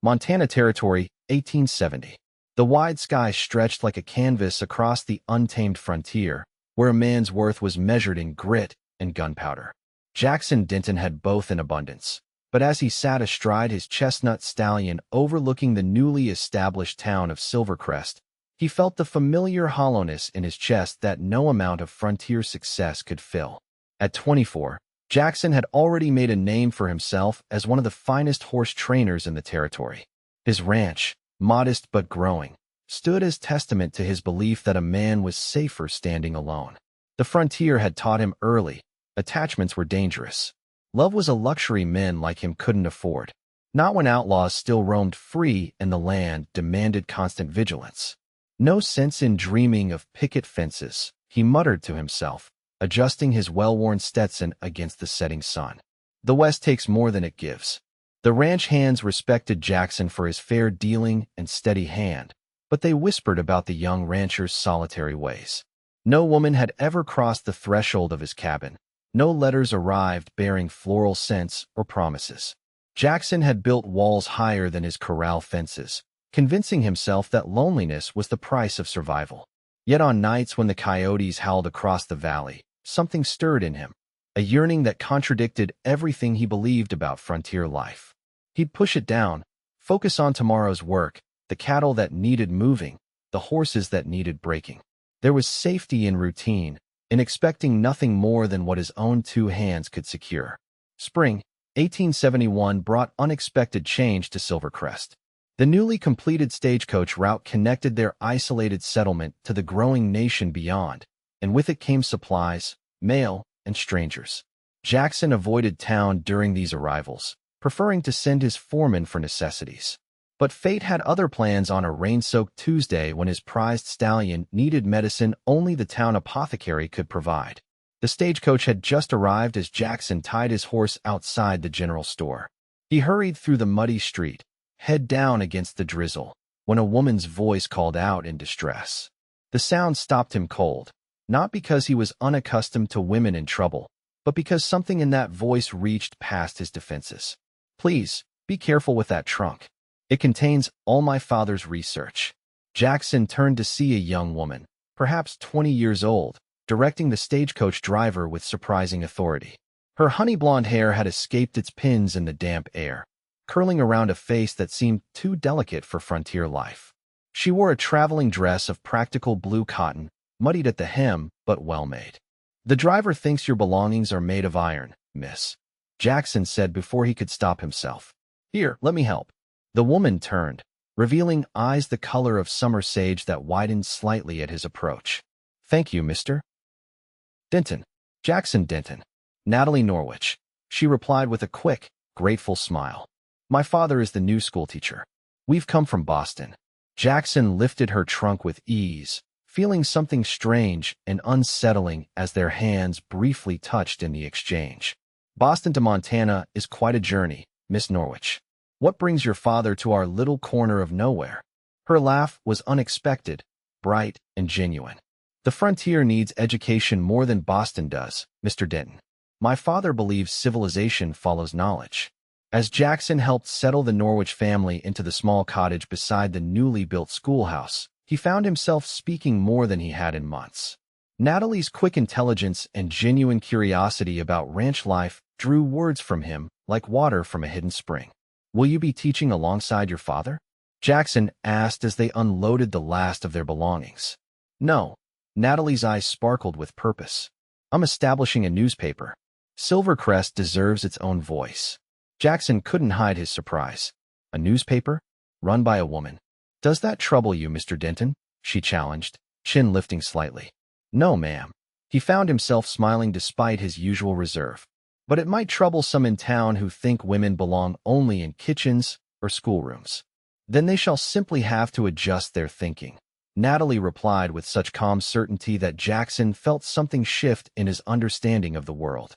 Montana Territory, 1870. The wide sky stretched like a canvas across the untamed frontier, where a man's worth was measured in grit and gunpowder. Jackson Denton had both in abundance, but as he sat astride his chestnut stallion overlooking the newly established town of Silvercrest, he felt the familiar hollowness in his chest that no amount of frontier success could fill. At 24, Jackson had already made a name for himself as one of the finest horse trainers in the territory. His ranch, modest but growing, stood as testament to his belief that a man was safer standing alone. The frontier had taught him early, attachments were dangerous. Love was a luxury men like him couldn't afford, not when outlaws still roamed free and the land demanded constant vigilance. No sense in dreaming of picket fences, he muttered to himself, adjusting his well-worn Stetson against the setting sun. The West takes more than it gives. The ranch hands respected Jackson for his fair dealing and steady hand, but they whispered about the young rancher's solitary ways. No woman had ever crossed the threshold of his cabin. No letters arrived bearing floral scents or promises. Jackson had built walls higher than his corral fences, convincing himself that loneliness was the price of survival. Yet on nights when the coyotes howled across the valley, something stirred in him, a yearning that contradicted everything he believed about frontier life. He'd push it down, focus on tomorrow's work, the cattle that needed moving, the horses that needed breaking. There was safety in routine, in expecting nothing more than what his own two hands could secure. Spring, 1871 brought unexpected change to Silvercrest. The newly completed stagecoach route connected their isolated settlement to the growing nation beyond, and with it came supplies, mail, and strangers. Jackson avoided town during these arrivals, preferring to send his foreman for necessities. But fate had other plans on a rain-soaked Tuesday when his prized stallion needed medicine only the town apothecary could provide. The stagecoach had just arrived as Jackson tied his horse outside the general store. He hurried through the muddy street, head down against the drizzle, when a woman's voice called out in distress. The sound stopped him cold, not because he was unaccustomed to women in trouble, but because something in that voice reached past his defenses. "Please, be careful with that trunk. It contains all my father's research." Jackson turned to see a young woman, perhaps 20 years old, directing the stagecoach driver with surprising authority. Her honey-blonde hair had escaped its pins in the damp air, curling around a face that seemed too delicate for frontier life. She wore a traveling dress of practical blue cotton, muddied at the hem, but well-made. "The driver thinks your belongings are made of iron, miss," Jackson said before he could stop himself. "Here, let me help." The woman turned, revealing eyes the color of summer sage that widened slightly at his approach. "Thank you, Mr. Denton." "Jackson Denton. Natalie Norwich," she replied with a quick, grateful smile. "My father is the new schoolteacher. We've come from Boston." Jackson lifted her trunk with ease, feeling something strange and unsettling as their hands briefly touched in the exchange. "Boston to Montana is quite a journey, Miss Norwich. What brings your father to our little corner of nowhere?" Her laugh was unexpected, bright, and genuine. "The frontier needs education more than Boston does, Mr. Denton. My father believes civilization follows knowledge." As Jackson helped settle the Norwich family into the small cottage beside the newly built schoolhouse, he found himself speaking more than he had in months. Natalie's quick intelligence and genuine curiosity about ranch life drew words from him like water from a hidden spring. "Will you be teaching alongside your father?" Jackson asked as they unloaded the last of their belongings. "No." Natalie's eyes sparkled with purpose. "I'm establishing a newspaper. Silvercrest deserves its own voice." Jackson couldn't hide his surprise. "A newspaper? Run by a woman? Does that trouble you, Mr. Denton?" she challenged, chin lifting slightly. "No, ma'am." He found himself smiling despite his usual reserve. "But it might trouble some in town who think women belong only in kitchens or schoolrooms. Then they shall simply have to adjust their thinking." Natalie replied with such calm certainty that Jackson felt something shift in his understanding of the world.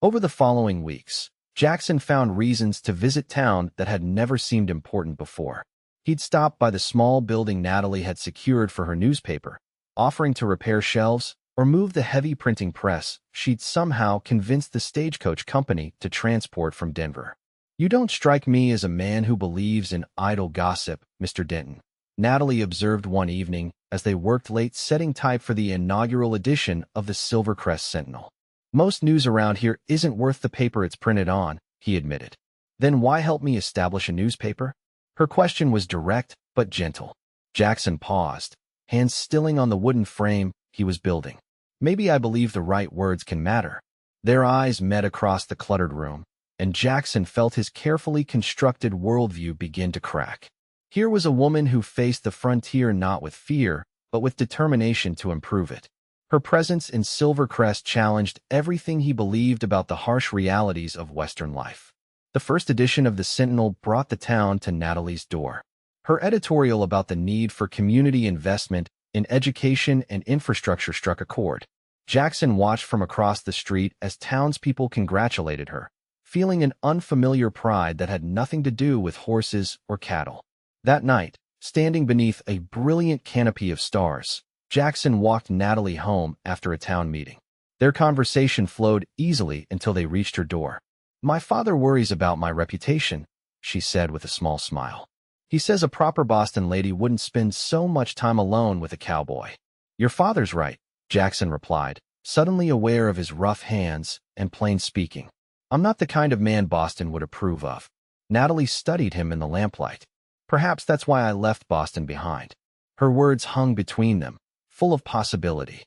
Over the following weeks, Jackson found reasons to visit town that had never seemed important before. He'd stop by the small building Natalie had secured for her newspaper, offering to repair shelves or move the heavy printing press she'd somehow convinced the stagecoach company to transport from Denver. You don't strike me as a man who believes in idle gossip, Mr. Denton, Natalie observed one evening as they worked late setting type for the inaugural edition of the Silvercrest Sentinel. Most news around here isn't worth the paper it's printed on, he admitted. Then why help me establish a newspaper? Her question was direct but gentle. Jackson paused, hands stilling on the wooden frame he was building. Maybe I believe the right words can matter. Their eyes met across the cluttered room, and Jackson felt his carefully constructed worldview begin to crack. Here was a woman who faced the frontier not with fear, but with determination to improve it. Her presence in Silvercrest challenged everything he believed about the harsh realities of Western life. The first edition of the Sentinel brought the town to Natalie's door. Her editorial about the need for community investment in education and infrastructure struck a chord. Jackson watched from across the street as townspeople congratulated her, feeling an unfamiliar pride that had nothing to do with horses or cattle. That night, standing beneath a brilliant canopy of stars, Jackson walked Natalie home after a town meeting. Their conversation flowed easily until they reached her door. "My father worries about my reputation," she said with a small smile. "He says a proper Boston lady wouldn't spend so much time alone with a cowboy." "Your father's right," Jackson replied, suddenly aware of his rough hands and plain speaking. "I'm not the kind of man Boston would approve of." Natalie studied him in the lamplight. "Perhaps that's why I left Boston behind." Her words hung between them, full of possibility.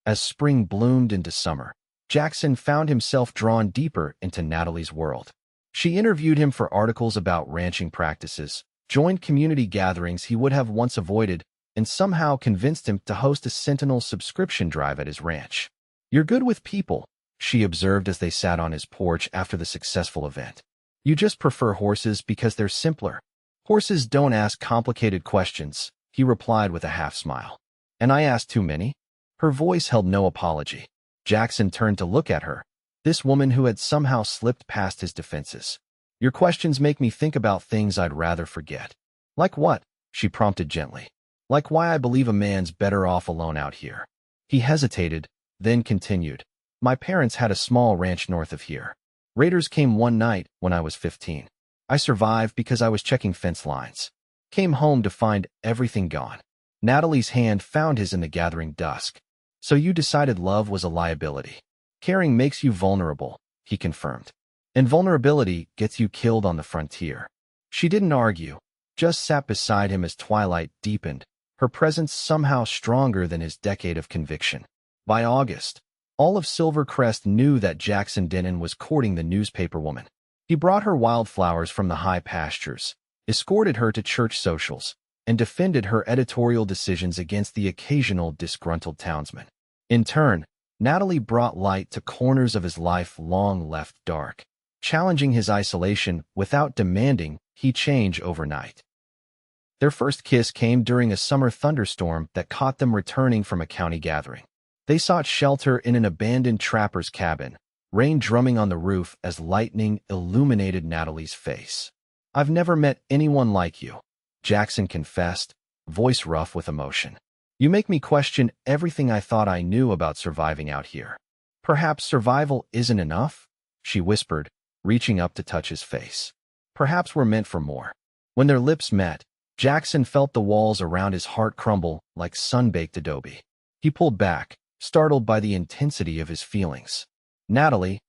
As spring bloomed into summer, Jackson found himself drawn deeper into Natalie's world. She interviewed him for articles about ranching practices, joined community gatherings he would have once avoided, and somehow convinced him to host a Sentinel subscription drive at his ranch. "You're good with people," she observed as they sat on his porch after the successful event. "You just prefer horses because they're simpler." "Horses don't ask complicated questions," he replied with a half-smile. "And I ask too many?" Her voice held no apology. Jackson turned to look at her, this woman who had somehow slipped past his defenses. "Your questions make me think about things I'd rather forget." "Like what?" she prompted gently. "Like why I believe a man's better off alone out here." He hesitated, then continued. "My parents had a small ranch north of here. Raiders came one night when I was 15. I survived because I was checking fence lines. Came home to find everything gone." Natalie's hand found his in the gathering dusk. "So you decided love was a liability. Caring makes you vulnerable," he confirmed. "And vulnerability gets you killed on the frontier." She didn't argue, just sat beside him as twilight deepened, her presence somehow stronger than his decade of conviction. By August, all of Silvercrest knew that Jackson Denton was courting the newspaper woman. He brought her wildflowers from the high pastures, escorted her to church socials, and defended her editorial decisions against the occasional disgruntled townsman. In turn, Natalie brought light to corners of his life long left dark, challenging his isolation without demanding he change overnight. Their first kiss came during a summer thunderstorm that caught them returning from a county gathering. They sought shelter in an abandoned trapper's cabin, rain drumming on the roof as lightning illuminated Natalie's face. "I've never met anyone like you," Jackson confessed, voice rough with emotion. "You make me question everything I thought I knew about surviving out here." "Perhaps survival isn't enough," she whispered, reaching up to touch his face. "Perhaps we're meant for more." When their lips met, Jackson felt the walls around his heart crumble like sun-baked adobe. He pulled back, startled by the intensity of his feelings. "Natalie,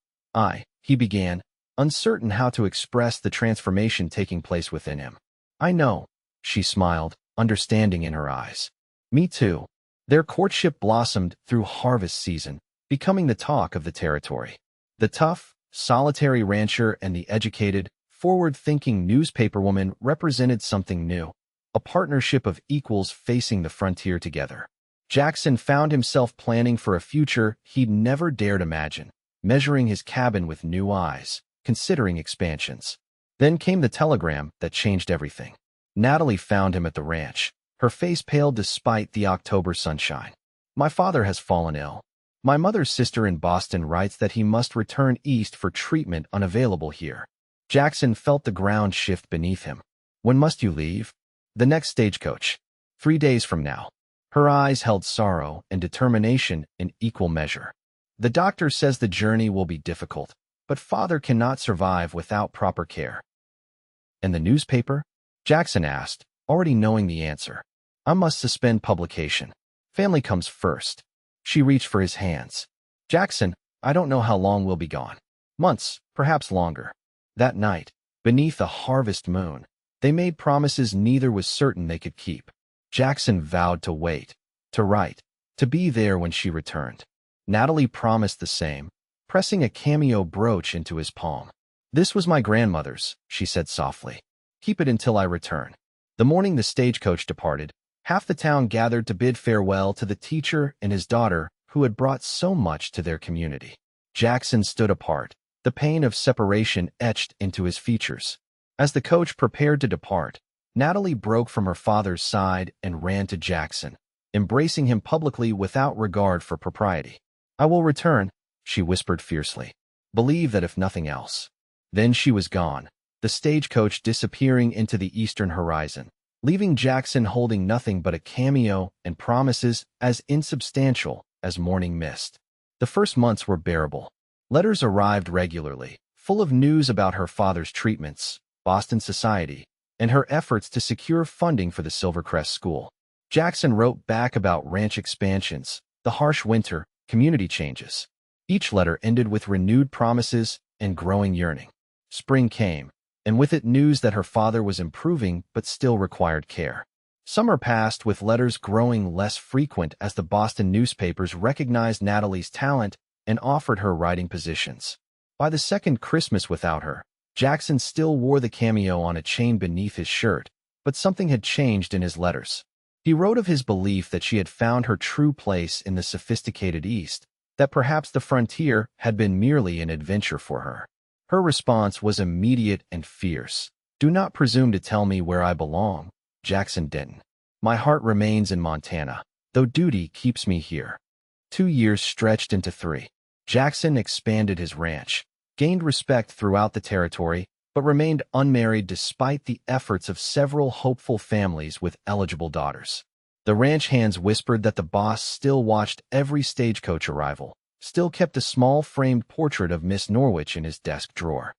he began, uncertain how to express the transformation taking place within him. "I know," she smiled, understanding in her eyes. "Me too." Their courtship blossomed through harvest season, becoming the talk of the territory. The tough, solitary rancher and the educated, forward-thinking newspaperwoman represented something new, a partnership of equals facing the frontier together. Jackson found himself planning for a future he'd never dared imagine, measuring his cabin with new eyes, considering expansions. Then came the telegram that changed everything. Natalie found him at the ranch, her face pale despite the October sunshine. "My father has fallen ill. My mother's sister in Boston writes that he must return east for treatment unavailable here." Jackson felt the ground shift beneath him. "When must you leave?" "The next stagecoach. 3 days from now." Her eyes held sorrow and determination in equal measure. "The doctor says the journey will be difficult. but father cannot survive without proper care. And the newspaper? Jackson asked, already knowing the answer. I must suspend publication. Family comes first. She reached for his hands. Jackson, I don't know how long we'll be gone. Months, perhaps longer. That night, beneath a harvest moon, they made promises neither was certain they could keep. Jackson vowed to wait, to write, to be there when she returned. Natalie promised the same, pressing a cameo brooch into his palm. This was my grandmother's, she said softly. Keep it until I return. The morning the stagecoach departed, half the town gathered to bid farewell to the teacher and his daughter who had brought so much to their community. Jackson stood apart, the pain of separation etched into his features. As the coach prepared to depart, Natalie broke from her father's side and ran to Jackson, embracing him publicly without regard for propriety. I will return, she whispered fiercely. Believe that if nothing else. Then she was gone, the stagecoach disappearing into the eastern horizon, leaving Jackson holding nothing but a cameo and promises as insubstantial as morning mist. The first months were bearable. Letters arrived regularly, full of news about her father's treatments, Boston society, and her efforts to secure funding for the Silvercrest school. Jackson wrote back about ranch expansions, the harsh winter, community changes. Each letter ended with renewed promises and growing yearning. Spring came, and with it news that her father was improving but still required care. Summer passed with letters growing less frequent as the Boston newspapers recognized Natalie's talent and offered her writing positions. By the second Christmas without her, Jackson still wore the cameo on a chain beneath his shirt, but something had changed in his letters. He wrote of his belief that she had found her true place in the sophisticated East, that perhaps the frontier had been merely an adventure for her. Her response was immediate and fierce. Do not presume to tell me where I belong, Jackson Denton. My heart remains in Montana, though duty keeps me here. 2 years stretched into 3. Jackson expanded his ranch, gained respect throughout the territory, but remained unmarried despite the efforts of several hopeful families with eligible daughters. The ranch hands whispered that the boss still watched every stagecoach arrival, still kept a small framed portrait of Miss Norwich in his desk drawer.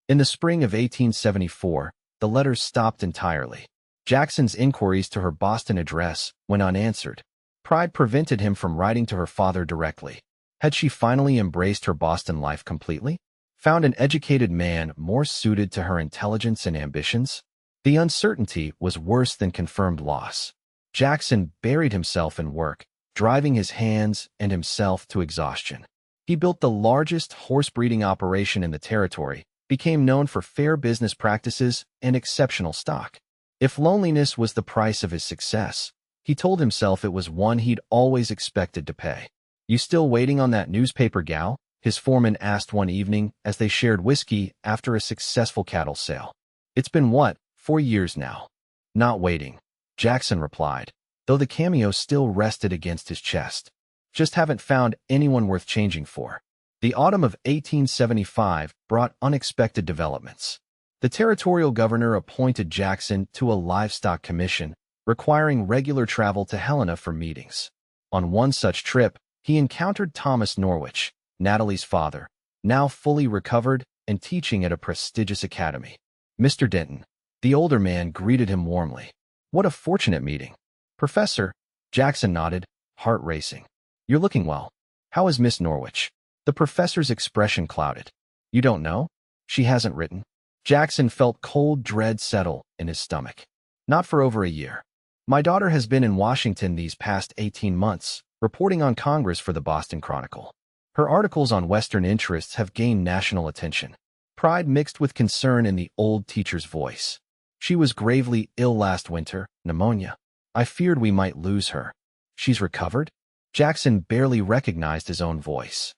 In the spring of 1874, the letters stopped entirely. Jackson's inquiries to her Boston address went unanswered. Pride prevented him from writing to her father directly. Had she finally embraced her Boston life completely? Found an educated man more suited to her intelligence and ambitions? The uncertainty was worse than confirmed loss. Jackson buried himself in work, driving his hands and himself to exhaustion. He built the largest horse breeding operation in the territory, became known for fair business practices and exceptional stock. If loneliness was the price of his success, he told himself it was one he'd always expected to pay. You still waiting on that newspaper gal? His foreman asked one evening as they shared whiskey after a successful cattle sale. It's been 4 years now. Not waiting, Jackson replied, though the cameo still rested against his chest. Just haven't found anyone worth changing for. The autumn of 1875 brought unexpected developments. The territorial governor appointed Jackson to a livestock commission, requiring regular travel to Helena for meetings. On one such trip, he encountered Thomas Norwich, Natalie's father, now fully recovered and teaching at a prestigious academy. Mr. Denton, the older man, greeted him warmly. What a fortunate meeting. Professor, Jackson nodded, heart racing. You're looking well. How is Miss Norwich? The professor's expression clouded. You don't know? She hasn't written. Jackson felt cold dread settle in his stomach. Not for over a year. My daughter has been in Washington these past 18 months, reporting on Congress for the Boston Chronicle. Her articles on Western interests have gained national attention. Pride mixed with concern in the old teacher's voice. She was gravely ill last winter, pneumonia. I feared we might lose her. She's recovered? Jackson barely recognized his own voice.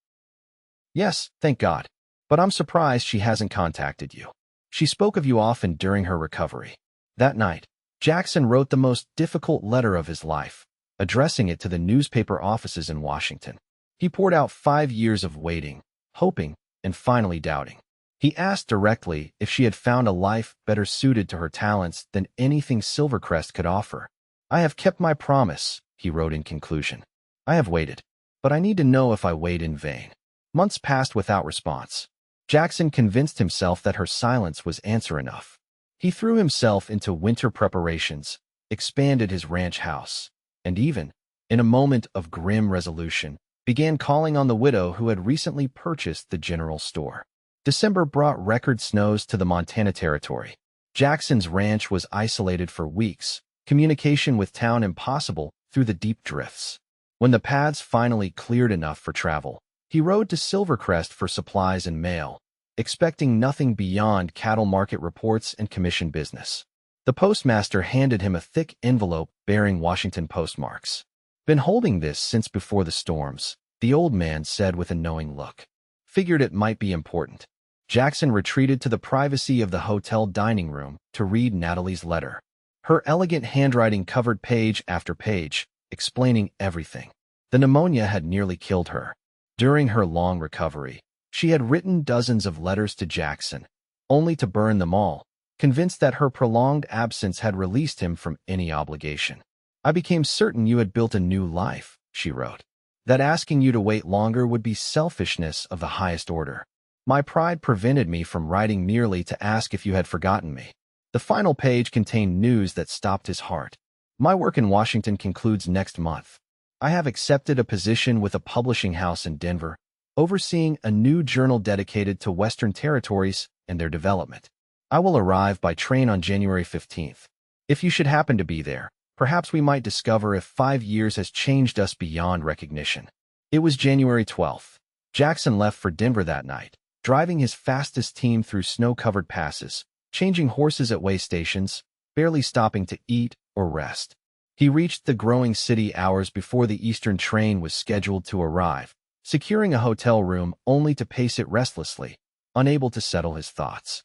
Yes, thank God. But I'm surprised she hasn't contacted you. She spoke of you often during her recovery. That night, Jackson wrote the most difficult letter of his life, addressing it to the newspaper offices in Washington. He poured out 5 years of waiting, hoping, and finally doubting. He asked directly if she had found a life better suited to her talents than anything Silvercrest could offer. I have kept my promise, he wrote in conclusion. I have waited, but I need to know if I wait in vain. Months passed without response. Jackson convinced himself that her silence was answer enough. He threw himself into winter preparations, expanded his ranch house, and even, in a moment of grim resolution, began calling on the widow who had recently purchased the general store. December brought record snows to the Montana Territory. Jackson's ranch was isolated for weeks, communication with town impossible through the deep drifts. When the paths finally cleared enough for travel, he rode to Silvercrest for supplies and mail, expecting nothing beyond cattle market reports and commission business. The postmaster handed him a thick envelope bearing Washington postmarks. "Been holding this since before the storms," the old man said with a knowing look. "Figured it might be important." Jackson retreated to the privacy of the hotel dining room to read Natalie's letter. Her elegant handwriting covered page after page, explaining everything. The pneumonia had nearly killed her. During her long recovery, she had written dozens of letters to Jackson, only to burn them all, convinced that her prolonged absence had released him from any obligation. "I became certain you had built a new life," she wrote. "That asking you to wait longer would be selfishness of the highest order. My pride prevented me from writing merely to ask if you had forgotten me." The final page contained news that stopped his heart. "My work in Washington concludes next month. I have accepted a position with a publishing house in Denver, overseeing a new journal dedicated to Western territories and their development. I will arrive by train on January 15th. If you should happen to be there, perhaps we might discover if 5 years has changed us beyond recognition." It was January 12th. Jackson left for Denver that night, driving his fastest team through snow-covered passes, changing horses at way stations, barely stopping to eat or rest. He reached the growing city hours before the Eastern train was scheduled to arrive, securing a hotel room only to pace it restlessly, unable to settle his thoughts.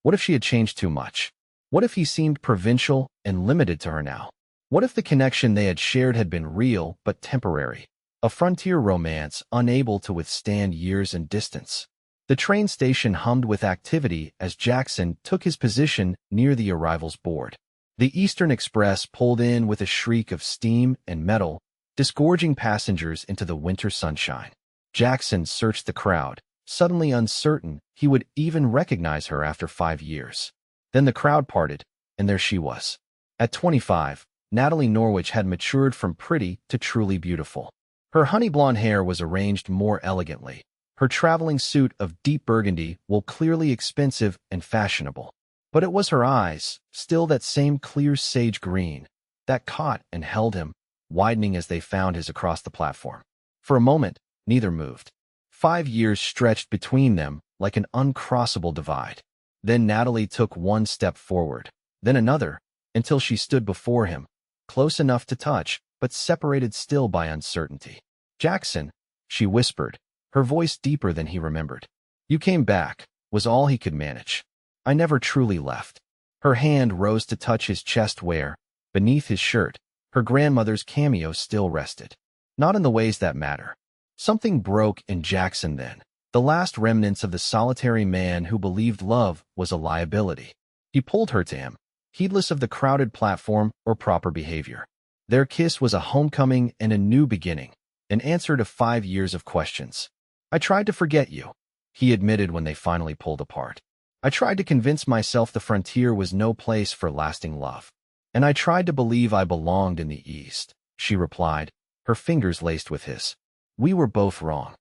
What if she had changed too much? What if he seemed provincial and limited to her now? What if the connection they had shared had been real but temporary? A frontier romance unable to withstand years and distance. The train station hummed with activity as Jackson took his position near the arrivals board. The Eastern Express pulled in with a shriek of steam and metal, disgorging passengers into the winter sunshine. Jackson searched the crowd, suddenly uncertain he would even recognize her after 5 years. Then the crowd parted, and there she was. At 25, Natalie Norwich had matured from pretty to truly beautiful. Her honey blonde hair was arranged more elegantly, her traveling suit of deep burgundy wool clearly expensive and fashionable. But it was her eyes, still that same clear sage green, that caught and held him, widening as they found his across the platform. For a moment, neither moved. 5 years stretched between them like an uncrossable divide. Then Natalie took one step forward, then another, until she stood before him, close enough to touch, but separated still by uncertainty. "Jackson," she whispered, her voice deeper than he remembered. "You came back," was all he could manage. "I never truly left." Her hand rose to touch his chest where, beneath his shirt, her grandmother's cameo still rested. Not in the ways that matter. Something broke in Jackson then, the last remnants of the solitary man who believed love was a liability. He pulled her to him, heedless of the crowded platform or proper behavior. Their kiss was a homecoming and a new beginning, an answer to 5 years of questions. "I tried to forget you," he admitted when they finally pulled apart. "I tried to convince myself the frontier was no place for lasting love. And I tried to believe I belonged in the East," she replied, her fingers laced with his. "We were both wrong."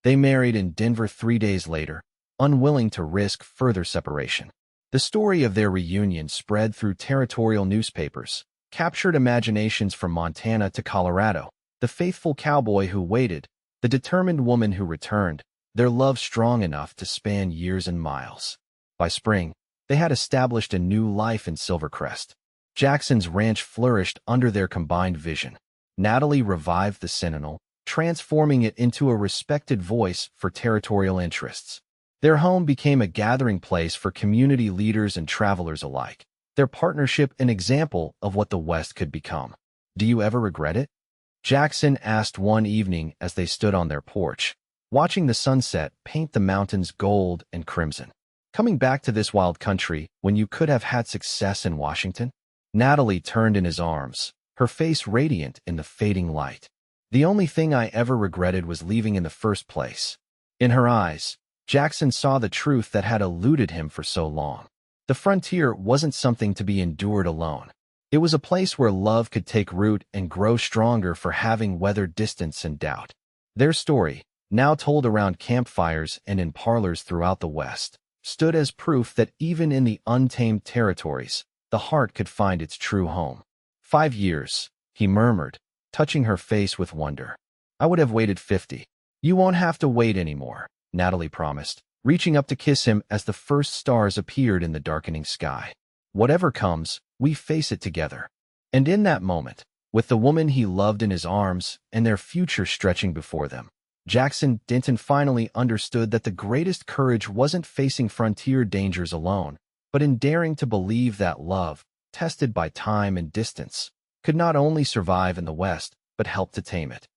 They married in Denver 3 days later, unwilling to risk further separation. The story of their reunion spread through territorial newspapers, captured imaginations from Montana to Colorado. The faithful cowboy who waited, the determined woman who returned, their love strong enough to span years and miles. By spring, they had established a new life in Silvercrest. Jackson's ranch flourished under their combined vision. Natalie revived the Sentinel, transforming it into a respected voice for territorial interests. Their home became a gathering place for community leaders and travelers alike. Their partnership an example of what the West could become. "Do you ever regret it?" Jackson asked one evening as they stood on their porch, watching the sunset paint the mountains gold and crimson. "Coming back to this wild country when you could have had success in Washington?" Natalie turned in his arms, her face radiant in the fading light. "The only thing I ever regretted was leaving in the first place." In her eyes, Jackson saw the truth that had eluded him for so long. The frontier wasn't something to be endured alone. It was a place where love could take root and grow stronger for having weathered distance and doubt. Their story, now told around campfires and in parlors throughout the West, stood as proof that even in the untamed territories, the heart could find its true home. 5 years, he murmured, touching her face with wonder. I would have waited 50. You won't have to wait anymore, Natalie promised, reaching up to kiss him as the first stars appeared in the darkening sky. Whatever comes, we face it together. And in that moment, with the woman he loved in his arms and their future stretching before them, Denton finally understood that the greatest courage wasn't facing frontier dangers alone, but in daring to believe that love, tested by time and distance, could not only survive in the West, but help to tame it.